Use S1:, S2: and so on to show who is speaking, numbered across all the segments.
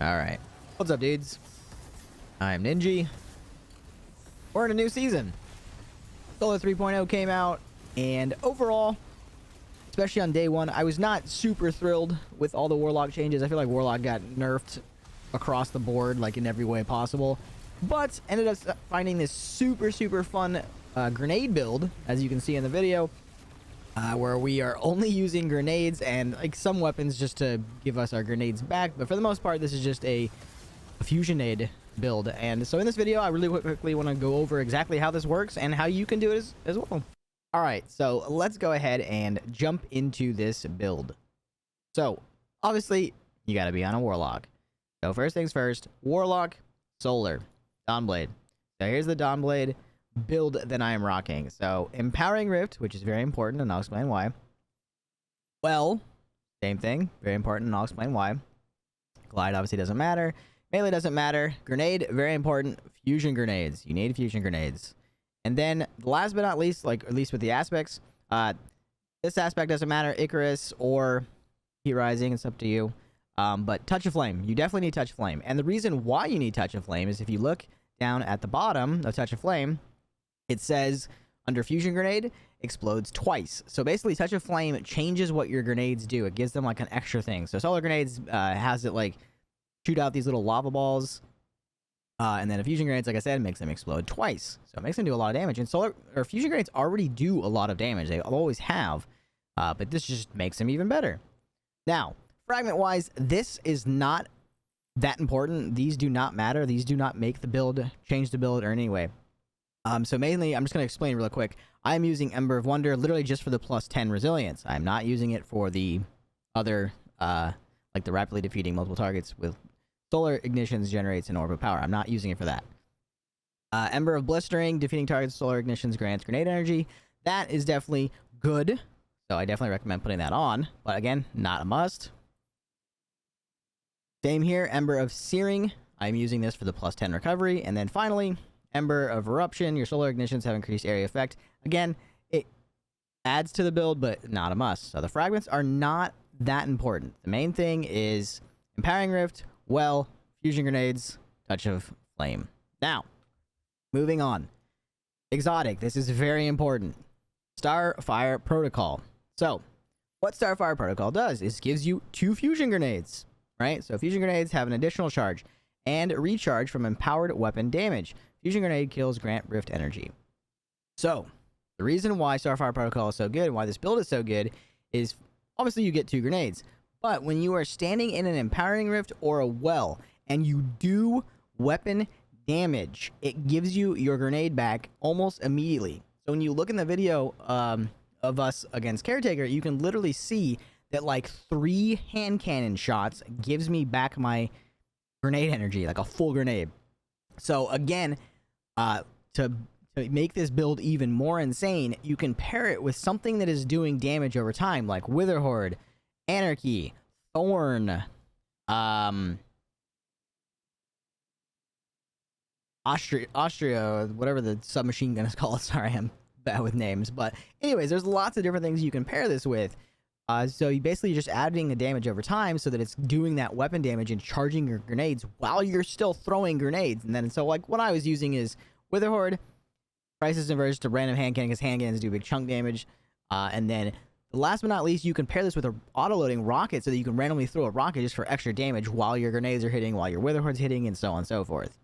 S1: Alright. What's up, dudes? I'm Ninja. We're in a new season. Solar 3.0 came out, and overall, especially on day one, I was not super thrilled with all the Warlock changes. I feel like Warlock got nerfed across the board, like in every way possible. But ended up finding this super fun grenade build, as you can see in the video, where we are only using grenades and like some weapons just to give us our grenades back. But for the most part, this is just a fusionade build. And so in this video, I really quickly want to go over exactly how this works and how you can do it as well. All right, so let's go ahead and jump into this build. So obviously, you got to be on a Warlock. So first things first, Warlock, Solar, Dawnblade. So here's the Dawnblade build that I am rocking. So Empowering Rift, which is very important, and I'll explain why. Well, same thing, very important, and I'll explain why. Glide obviously doesn't matter. Melee doesn't matter. Grenade, very important. Fusion grenades. You need fusion grenades. And then, last but not least, like at least with the aspects, this aspect doesn't matter. Icarus or Heat Rising, it's up to you. But Touch of Flame, you definitely need Touch of Flame. And the reason why you need Touch of Flame is if you look down at the bottom of Touch of Flame, it says under Fusion Grenade, explodes twice. So basically, Touch of Flame changes what your grenades do. It gives them like an extra thing. So Solar Grenades has it like shoot out these little lava balls. And then a Fusion Grenades, like I said, makes them explode twice. So it makes them do a lot of damage. And Fusion Grenades already do a lot of damage. They always have. But this just makes them even better. Now, fragment-wise, this is not that important. These do not matter. These do not make the build, change the build, or in any way. So mainly, I'm just going to explain real quick. I'm using Ember of Wonder literally just for the plus 10 resilience. I'm not using it for the other, like the rapidly defeating multiple targets with Solar Ignitions generates an orb of power. I'm not using it for that. Ember of Blistering, defeating targets, Solar Ignitions grants grenade energy. That is definitely good. So I definitely recommend putting that on. But again, not a must. Same here, Ember of Searing. I'm using this for the plus 10 recovery. And then finally, Ember of Eruption. Your Solar Ignitions have increased area effect. Again, it adds to the build, but not a must. So the fragments are not that important. The main thing is Empowering Rift, Well, Fusion Grenades, Touch of Flame. Now, moving on. Exotic. This is very important. Starfire Protocol. So, what Starfire Protocol does is gives you 2 Fusion Grenades, right? So Fusion Grenades have an additional charge and recharge from empowered weapon damage. Fusion Grenade kills grant Rift energy. So, the reason why Starfire Protocol is so good and why this build is so good is obviously you get 2 grenades. But when you are standing in an Empowering Rift or a Well and you do weapon damage, it gives you your grenade back almost immediately. So when you look in the video of us against Caretaker, you can literally see that like 3 hand cannon shots gives me back my grenade energy, like a full grenade. So again, to make this build even more insane, you can pair it with something that is doing damage over time, like Wither Horde, Anarchy, Thorn, Austria, whatever the submachine gun is called. Sorry, I'm bad with names. But anyways, there's lots of different things you can pair this with. So you basically just adding the damage over time so that it's doing that weapon damage and charging your grenades while you're still throwing grenades. And then so like what I was using is Wither Horde, Crisis Inverse to random hand cannon because hand cannons do big chunk damage. And then last but not least, you can pair this with an auto-loading rocket so that you can randomly throw a rocket just for extra damage while your grenades are hitting, while your Wither Horde's hitting, and so on and so forth.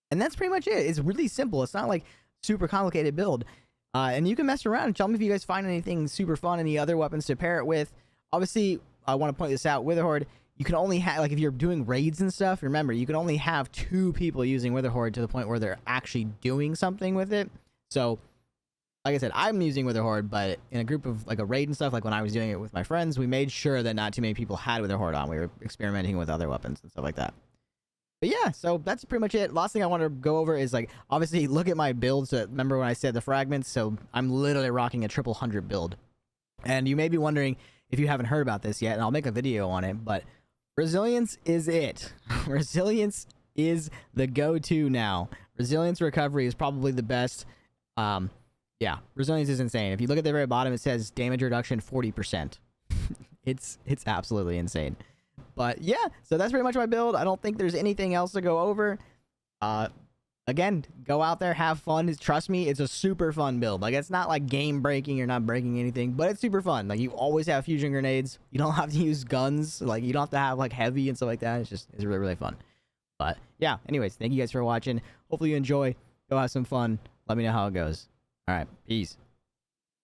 S1: And that's pretty much it. It's really simple. It's not like super complicated build. And you can mess around and tell me if you guys find anything super fun, any other weapons to pair it with. Obviously, I want to point this out. Wither Horde, you can only have, like if you're doing raids and stuff, remember, you can only have 2 people using Wither Horde to the point where they're actually doing something with it. So, like I said, I'm using Wither Horde, but in a group of like a raid and stuff, like when I was doing it with my friends, we made sure that not too many people had Wither Horde on. We were experimenting with other weapons and stuff like that. But yeah, so that's pretty much it. Last thing I want to go over is like, obviously look at my builds. Remember when I said the fragments? So I'm literally rocking a 100 build. And you may be wondering if you haven't heard about this yet, and I'll make a video on it, but Resilience is it. Resilience is the go-to now. Resilience recovery is probably the best. Yeah, Resilience is insane. If you look at the very bottom, it says damage reduction 40%. It's absolutely insane. But yeah, so that's pretty much my build. I don't think there's anything else to go over. Again, go out there, have fun. Trust me, it's a super fun build. Like, it's not like game breaking, you're not breaking anything, but it's super fun. Like, you always have fusion grenades. You don't have to use guns. Like, you don't have to have like heavy and stuff like that. It's really, really fun. But yeah, anyways, thank you guys for watching. Hopefully you enjoy. Go have some fun. Let me know how it goes. All right, peace.